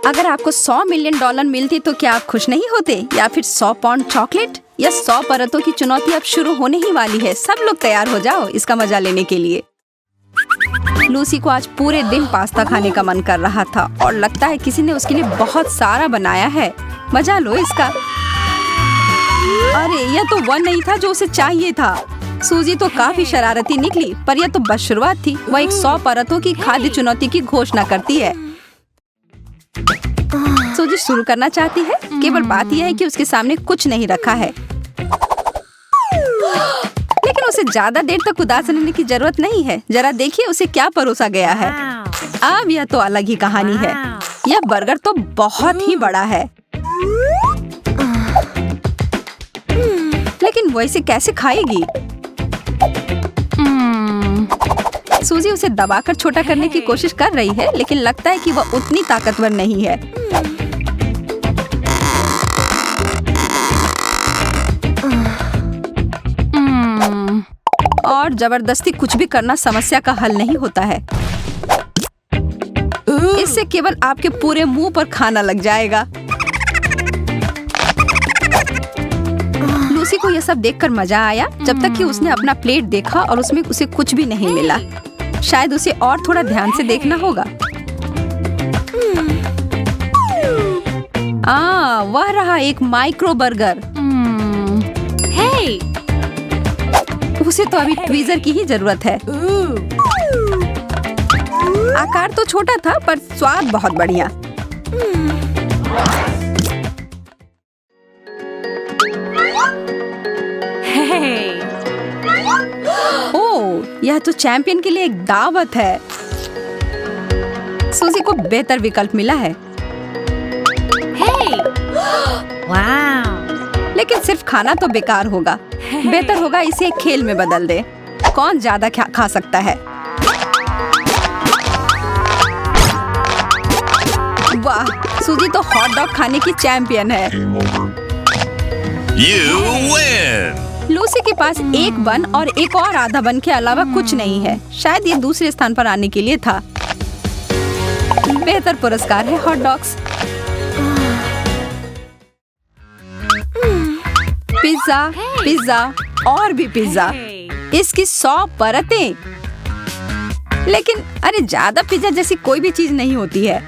अगर आपको $100 मिलियन मिलती तो क्या आप खुश नहीं होते? या फिर 100 पाउंड चॉकलेट या 100 परतों की चुनौती अब शुरू होने ही वाली है। सब लोग तैयार हो जाओ इसका मजा लेने के लिए। लूसी को आज पूरे दिन पास्ता खाने का मन कर रहा था और लगता है किसी ने उसके लिए बहुत सारा बनाया है। मजा लो इसका। अरे यह तो वह नहीं था जो उसे चाहिए था। सूजी तो काफी शरारती निकली, पर यह तो बस शुरुआत थी। वह एक 100 परतों की खाद्य चुनौती की घोषणा करती है। सूजी शुरू करना चाहती है, केवल बात यह है कि उसके सामने कुछ नहीं रखा है। लेकिन उसे ज्यादा देर तक उदास रहने की जरूरत नहीं है। जरा देखिए उसे क्या परोसा गया है। अब यह तो अलग ही कहानी है। यह बर्गर तो बहुत ही बड़ा है, लेकिन वो इसे कैसे खाएगी? सूजी उसे दबाकर छोटा करने की कोशिश कर रही है, लेकिन लगता है कि वह उतनी ताकतवर नहीं है। और जबरदस्ती कुछ भी करना समस्या का हल नहीं होता है। इससे केवल आपके पूरे मुंह पर खाना लग जाएगा। लूसी को यह सब देखकर मजा आया, जब तक कि उसने अपना प्लेट देखा और उसमें उसे कुछ भी नहीं मिला। शायद उसे और थोड़ा ध्यान से देखना होगा। वह रहा एक माइक्रो बर्गर। उसे तो अभी ट्वीजर की ही जरूरत है। आकार तो छोटा था, पर स्वाद बहुत बढ़िया। ओह, यह तो चैंपियन के लिए एक दावत है। सूजी को बेहतर विकल्प मिला है। लेकिन सिर्फ खाना तो बेकार होगा। बेहतर होगा इसे एक खेल में बदल दे। कौन ज्यादा खा सकता है? वाह, सूजी तो हॉट डॉग खाने की चैंपियन है। You win! लूसी के पास एक बन और एक और आधा बन के अलावा कुछ नहीं है। शायद ये दूसरे स्थान पर आने के लिए था। बेहतर पुरस्कार है हॉट डॉग्स। पिज्जा, पिज्जा और भी पिज्जा। इसकी 100 परतें। लेकिन अरे ज्यादा पिज्जा जैसी कोई भी चीज नहीं होती है।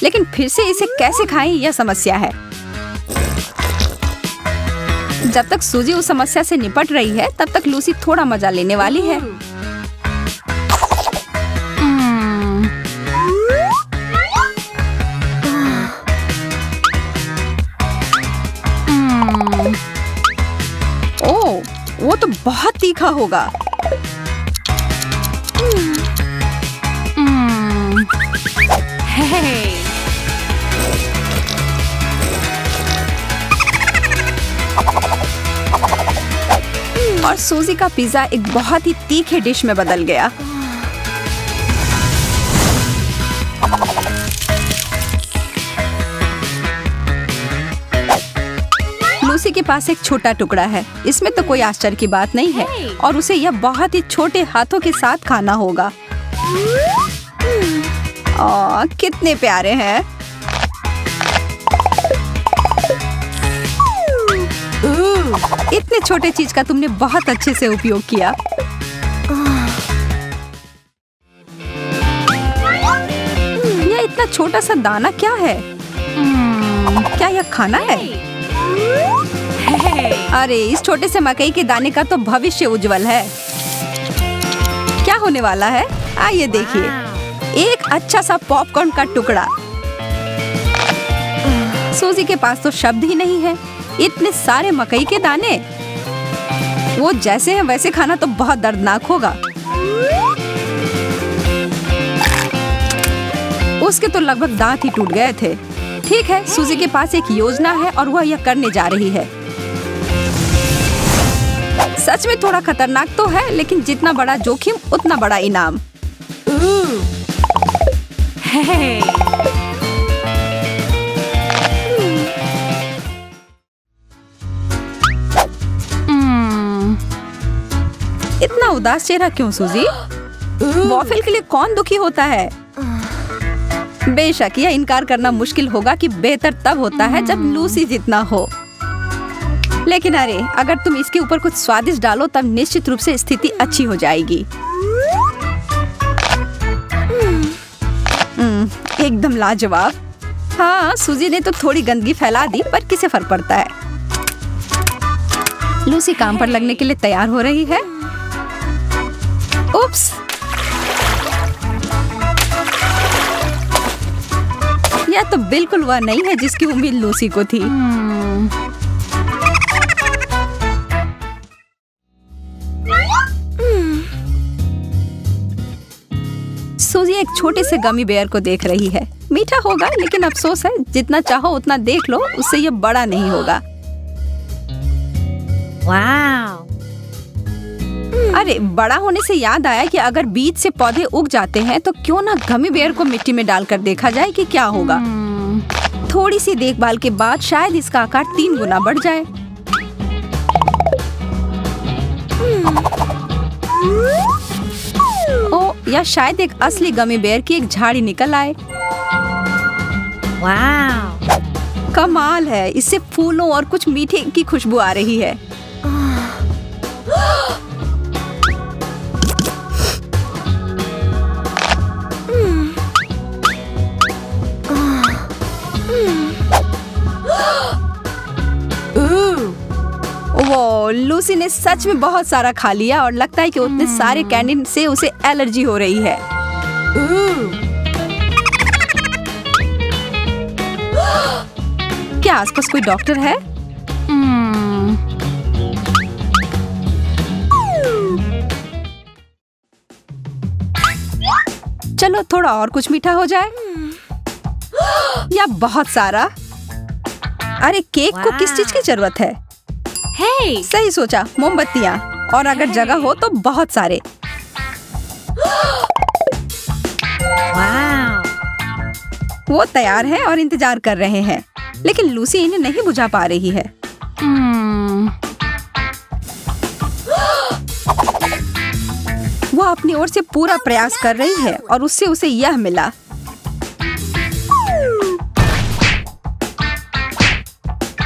लेकिन फिर से इसे कैसे खाएं यह समस्या है। जब तक सूजी उस समस्या से निपट रही है, तब तक लूसी थोड़ा मजा लेने वाली है। ओह, वो तो बहुत तीखा होगा। और सूजी का पिज्जा एक बहुत ही तीखे डिश में बदल गया। लूसी के पास एक छोटा टुकड़ा है। इसमें तो कोई आश्चर्य की बात नहीं है और उसे यह बहुत ही छोटे हाथों के साथ खाना होगा। कितने प्यारे हैं। इतने छोटे चीज का तुमने बहुत अच्छे से उपयोग किया। यह इतना छोटा सा दाना क्या है? क्या यह खाना है? अरे इस छोटे से मकई के दाने का तो भविष्य उज्जवल है। क्या होने वाला है? आइए देखिए। एक अच्छा सा पॉपकॉर्न का टुकड़ा। सूजी के पास तो शब्द ही नहीं है। इतने सारे मकई के दाने। वो जैसे हैं वैसे खाना तो बहुत दर्दनाक होगा। उसके तो लगभग दांत ही टूट गए थे। ठीक है, सूजी के पास एक योजना है और वह यह करने जा रही है। सच में थोड़ा खतरनाक तो है, लेकिन जितना बड़ा जोखिम उतना बड़ा इनाम। इतना उदास चेहरा क्यों सूजी? वॉफल के लिए कौन दुखी होता है? बेशक यह इनकार करना मुश्किल होगा कि बेहतर तब होता है जब लूसी जितना हो। लेकिन अरे, अगर तुम इसके ऊपर कुछ स्वादिष्ट डालो तब निश्चित रूप से स्थिति अच्छी हो जाएगी। एकदम लाजवाब। हाँ, सूजी ने तो थोड़ी गंदगी फैला दी, पर किसे फर्क पड़ता है। लूसी काम पर लगने के लिए तैयार हो रही है। उप्स, यह तो बिल्कुल वह नहीं है जिसकी उम्मीद लूसी को थी। सूजी एक छोटे से गमी बेयर को देख रही है। मीठा होगा, लेकिन अफसोस है जितना चाहो उतना देख लो, उससे ये बड़ा नहीं होगा। वाव! अरे, बड़ा होने से याद आया कि अगर बीज से पौधे उग जाते हैं तो क्यों ना गमी बेयर को मिट्टी में डालकर देखा जाए कि क्या होगा। थोड़ी सी देखभाल के बाद शायद इसका आकार 3 गुना बढ़ जाए। या शायद एक असली गमी बेयर की एक झाड़ी निकल आए। वाव! कमाल है, इससे फूलों और कुछ मीठे की खुशबू आ रही है। वो लूसी ने सच में बहुत सारा खा लिया और लगता है कि उतने सारे कैंडी से उसे एलर्जी हो रही है। क्या आसपास कोई डॉक्टर है? चलो थोड़ा और कुछ मीठा हो जाए। या बहुत सारा। अरे, केक को किस चीज की जरूरत है? Hey! सही सोचा, मोमबत्तियाँ। और अगर जगह हो तो बहुत सारे। वाव! वो तैयार हैं और इंतजार कर रहे हैं, लेकिन लूसी इन्हें नहीं बुझा पा रही है। वो अपनी ओर से पूरा प्रयास कर रही है और उससे उसे यह मिला।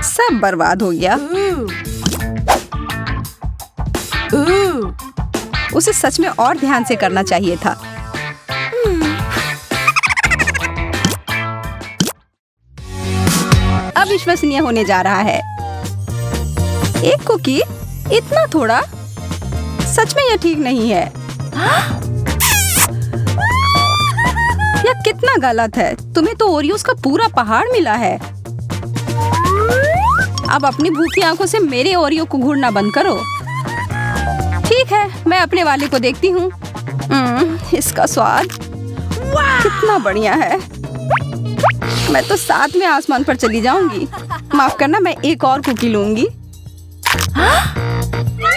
सब बर्बाद हो गया। उसे सच में और ध्यान से करना चाहिए था। अविश्वसनीय होने जा रहा है। एक कुकी, इतना थोड़ा? सच में यह ठीक नहीं है। यह कितना गलत है। तुम्हें तो ओरियोस का पूरा पहाड़ मिला है। अब अपनी भूखी आंखों से मेरे ओरियो को घूरना बंद करो। ठीक है, मैं अपने वाले को देखती हूँ। इसका स्वाद कितना बढ़िया है। मैं तो साथ में आसमान पर चली जाऊंगी। माफ करना, मैं एक और कुकी लूंगी।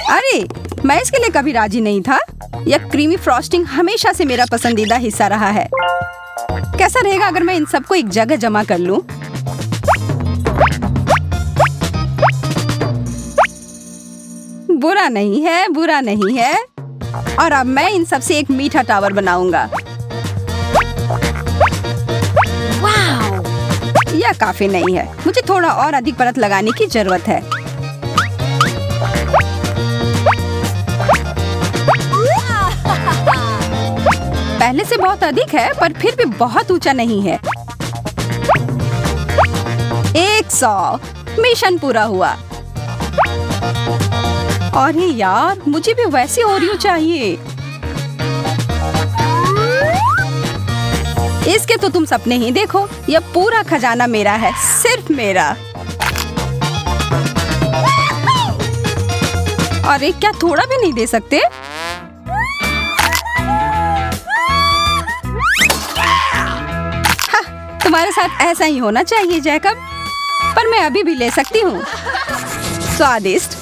अरे, मैं इसके लिए कभी राजी नहीं था। यह क्रीमी फ्रॉस्टिंग हमेशा से मेरा पसंदीदा हिस्सा रहा है। कैसा रहेगा अगर मैं इन सबको एक जगह जमा कर लूं? बुरा नहीं है, बुरा नहीं है। और अब मैं इन सब से एक मीठा टावर बनाऊंगा। वाव! यह काफी नहीं है। मुझे थोड़ा और अधिक परत लगाने की जरूरत है। पहले से बहुत अधिक है, पर फिर भी बहुत ऊंचा नहीं है। 100 मिशन पूरा हुआ। अरे यार, मुझे भी वैसे ओरियो चाहिए। इसके तो तुम सपने ही देखो। यह पूरा खजाना मेरा है, सिर्फ मेरा। अरे, क्या थोड़ा भी नहीं दे सकते? तुम्हारे साथ ऐसा ही होना चाहिए जैकब, पर मैं अभी भी ले सकती हूँ। स्वादिष्ट।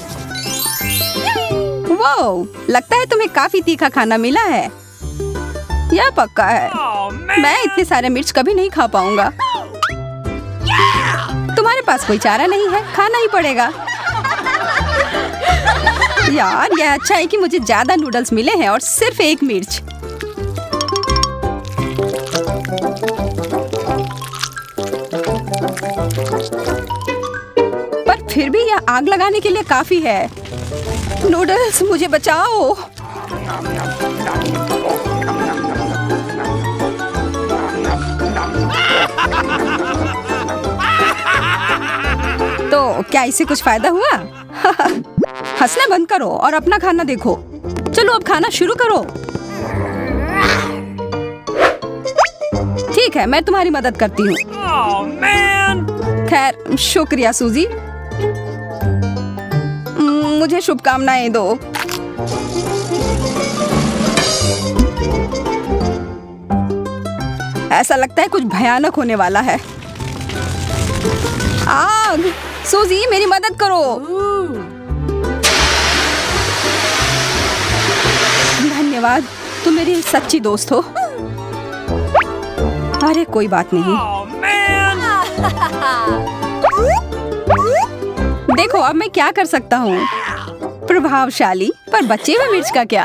वाओ, लगता है तुम्हें काफी तीखा खाना मिला है। यह पक्का है। मैं इतने सारे मिर्च कभी नहीं खा पाऊंगा। तुम्हारे पास कोई चारा नहीं है, खाना ही पड़ेगा। यार, यह अच्छा है कि मुझे ज्यादा नूडल्स मिले हैं और सिर्फ 1 मिर्च। फिर भी यह आग लगाने के लिए काफी है। नूडल्स, मुझे बचाओ। तो क्या इससे कुछ फायदा हुआ? हंसना बंद करो और अपना खाना देखो। चलो अब खाना शुरू करो। ठीक है, मैं तुम्हारी मदद करती हूँ। खैर, शुक्रिया सूजी। मुझे शुभकामनाएं दो। ऐसा लगता है कुछ भयानक होने वाला है। आग! सूजी, मेरी मदद करो। धन्यवाद, तुम मेरी सच्ची दोस्त हो। अरे कोई बात नहीं। देखो अब मैं क्या कर सकता हूँ। प्रभावशाली, पर बचे हुए मिर्च का क्या?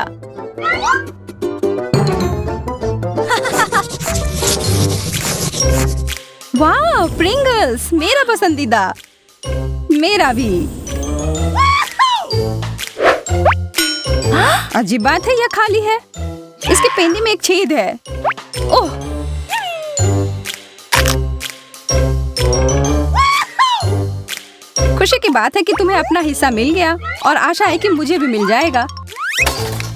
वाह, प्रिंगल्स, मेरा पसंदीदा। मेरा भी। अजीब बात है, यह खाली है। इसके पेंदी में एक छेद है। ओह, खुशी की बात है कि तुम्हें अपना हिस्सा मिल गया और आशा है कि मुझे भी मिल जाएगा।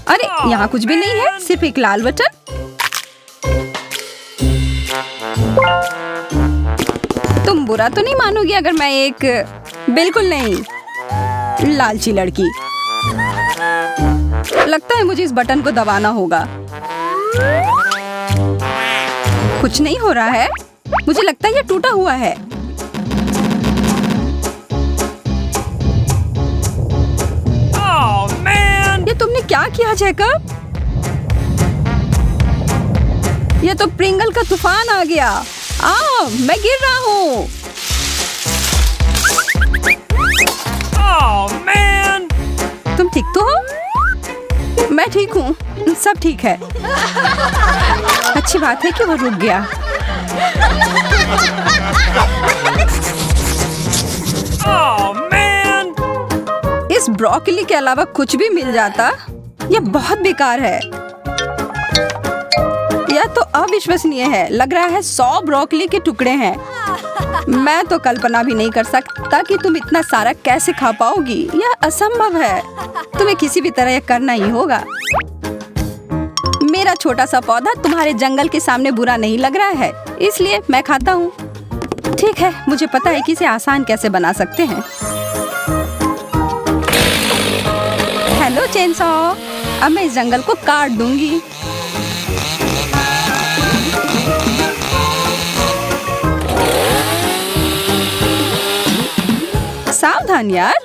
अरे यहाँ कुछ भी नहीं है, सिर्फ एक लाल बटन। तुम बुरा तो नहीं मानोगी अगर मैं एक बिल्कुल नहीं लालची लड़की। लगता है मुझे इस बटन को दबाना होगा। कुछ नहीं हो रहा है। मुझे लगता है ये टूटा हुआ है। ये तुमने क्या किया जैकब? ये तो प्रिंगल का तूफान आ गया। मैं गिर रहा हूँ। तुम ठीक तो हो? मैं ठीक हूँ, सब ठीक है। अच्छी बात है कि वो रुक गया। इस ब्रोकली के अलावा कुछ भी मिल जाता, यह बहुत बेकार है। यह तो अविश्वसनीय है। लग रहा है 100 ब्रोकली के टुकड़े हैं। मैं तो कल्पना भी नहीं कर सकता कि तुम इतना सारा कैसे खा पाओगी। यह असंभव है। तुम्हें किसी भी तरह यह करना ही होगा। मेरा छोटा सा पौधा तुम्हारे जंगल के सामने बुरा नहीं लग रहा है, इसलिए मैं खाता हूँ। ठीक है, मुझे पता है कि इसे आसान कैसे बना सकते हैं। हेलो चेनसॉ, अब मैं इस जंगल को काट दूंगी। सावधान यार।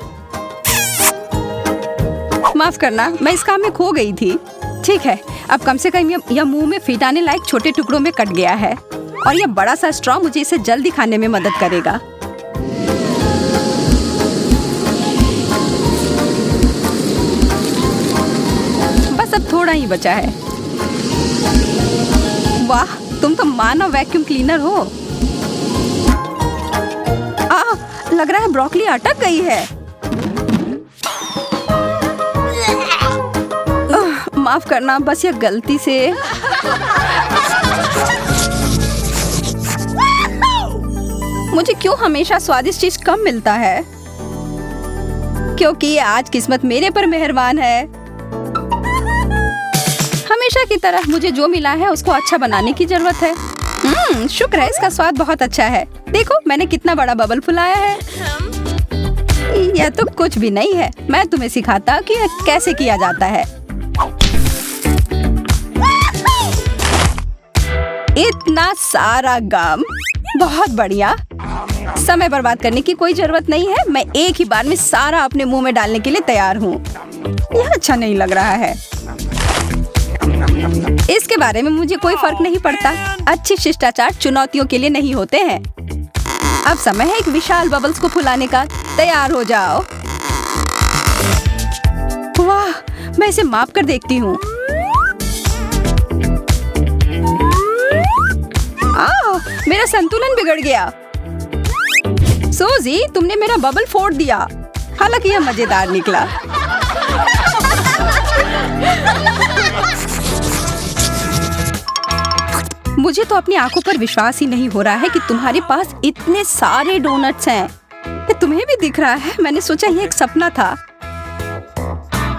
माफ करना, मैं इस काम में खो गई थी। ठीक है, अब कम से कम यह मुंह में फिट आने लायक छोटे टुकड़ों में कट गया है और यह बड़ा सा स्ट्रॉ मुझे इसे जल्दी खाने में मदद करेगा। बस अब थोड़ा ही बचा है। वाह, तुम तो मानव वैक्यूम क्लीनर हो। लग रहा है ब्रोकली अटक गई है। माफ करना, बस यह गलती से। मुझे क्यों हमेशा स्वादिष्ट चीज कम मिलता है? क्योंकि आज किस्मत मेरे पर मेहरबान है। हमेशा की तरह मुझे जो मिला है उसको अच्छा बनाने की जरूरत है। शुक्र है, इसका स्वाद बहुत अच्छा है। देखो मैंने कितना बड़ा बबल फुलाया है। यह तो कुछ भी नहीं है। मैं तुम्हें सिखाता कि यह कैसे किया जाता है। इतना सारा गम, बहुत बढ़िया। समय बर्बाद करने की कोई जरूरत नहीं है। मैं एक ही बार में सारा अपने मुंह में डालने के लिए तैयार हूँ। यह अच्छा नहीं लग रहा है। इसके बारे में मुझे कोई फर्क नहीं पड़ता। अच्छी शिष्टाचार चुनौतियों के लिए नहीं होते हैं। अब समय है एक विशाल बबल्स को फुलाने का। तैयार हो जाओ। वाह, मैं इसे माप कर देखती हूँ। मेरा संतुलन बिगड़ गया। सूजी, तुमने मेरा बबल फोड़ दिया। हालांकि यह मजेदार निकला। मुझे तो अपनी आंखों पर विश्वास ही नहीं हो रहा है कि तुम्हारे पास इतने सारे डोनट्स हैं। ये तुम्हें भी दिख रहा है? मैंने सोचा ये एक सपना था।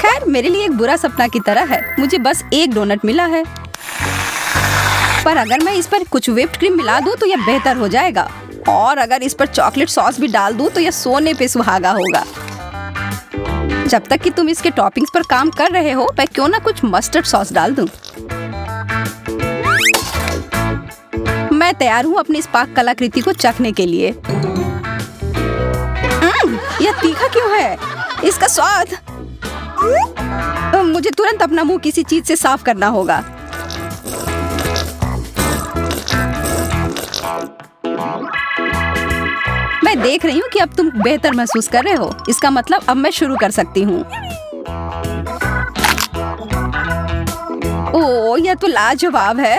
खैर, मेरे लिए एक बुरा सपना की तरह है। मुझे बस एक डोनट मिला है, पर अगर मैं इस पर कुछ व्हिप्ड क्रीम मिला दूं तो यह बेहतर हो जाएगा। और अगर इस पर चॉकलेट सॉस भी डाल दूं तो यह सोने पे सुहागा होगा। जब तक कि तुम इसके टॉपिंग्स पर काम कर रहे हो, मैं क्यों ना कुछ मस्टर्ड सॉस डाल दूं। मैं तैयार हूँ अपनी इस पाक कलाकृति को चखने के लिए। यह तीखा क्यों है? इसका स्वाद। मुझे तुरंत अपना मुंह किसी चीज से साफ करना होगा। मैं देख रही हूँ कि अब तुम बेहतर महसूस कर रहे हो। इसका मतलब अब मैं शुरू कर सकती हूँ। ओह, यह तो लाजवाब है।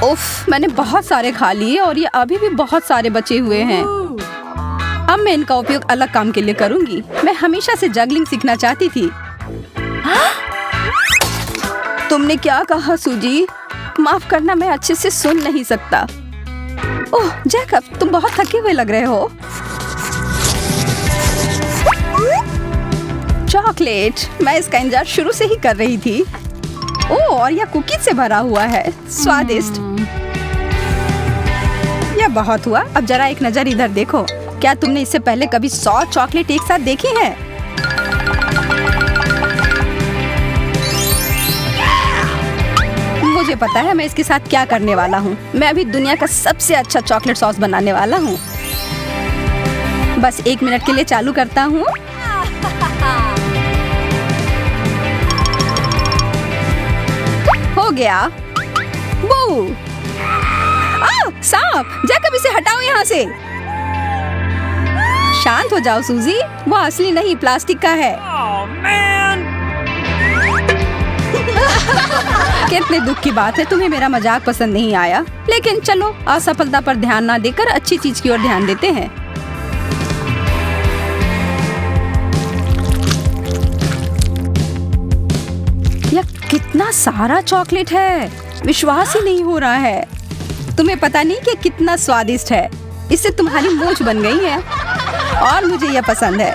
उफ, मैंने बहुत सारे खा लिए और ये अभी भी बहुत सारे बचे हुए हैं। अब मैं इनका उपयोग अलग काम के लिए करूंगी। मैं हमेशा से जगलिंग सीखना चाहती थी। तुमने क्या कहा सूजी? माफ करना, मैं अच्छे से सुन नहीं सकता। ओह जैकब, तुम बहुत थके हुए लग रहे हो। चॉकलेट, मैं इसका इंतजार शुरू से ही कर रही थी। ओह, और यह कुकीज से भरा हुआ है। स्वादिष्ट। यह बहुत हुआ। अब जरा एक नजर इधर देखो। क्या तुमने इससे पहले कभी 100 चॉकलेट एक साथ देखी है? मुझे पता है मैं इसके साथ क्या करने वाला हूँ। मैं अभी दुनिया का सबसे अच्छा चॉकलेट सॉस बनाने वाला हूँ। बस 1 मिनट के लिए चालू करता हूँ। हो गया। वो सांप! जैकब, इसे हटाओ यहाँ से। शांत हो जाओ सूजी, वो असली नहीं प्लास्टिक का है। कितने दुख की बात है, तुम्हें मेरा मजाक पसंद नहीं आया। लेकिन चलो, असफलता पर ध्यान ना देकर अच्छी चीज की ओर ध्यान देते हैं। यह कितना सारा चॉकलेट है, विश्वास ही नहीं हो रहा है। तुम्हें पता नहीं कि कितना स्वादिष्ट है। इससे तुम्हारी मूंछ बन गई है और मुझे यह पसंद है।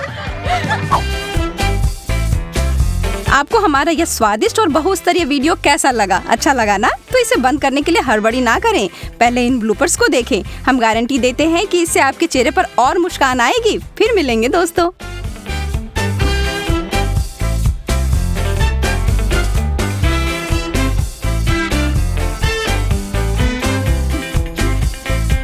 आपको हमारा यह स्वादिष्ट और बहुस्तरीय वीडियो कैसा लगा? अच्छा लगा ना? तो इसे बंद करने के लिए हड़बड़ी ना करें। पहले इन ब्लूपर्स को देखें। हम गारंटी देते हैं कि इससे आपके चेहरे पर और मुस्कान आएगी। फिर मिलेंगे दोस्तों।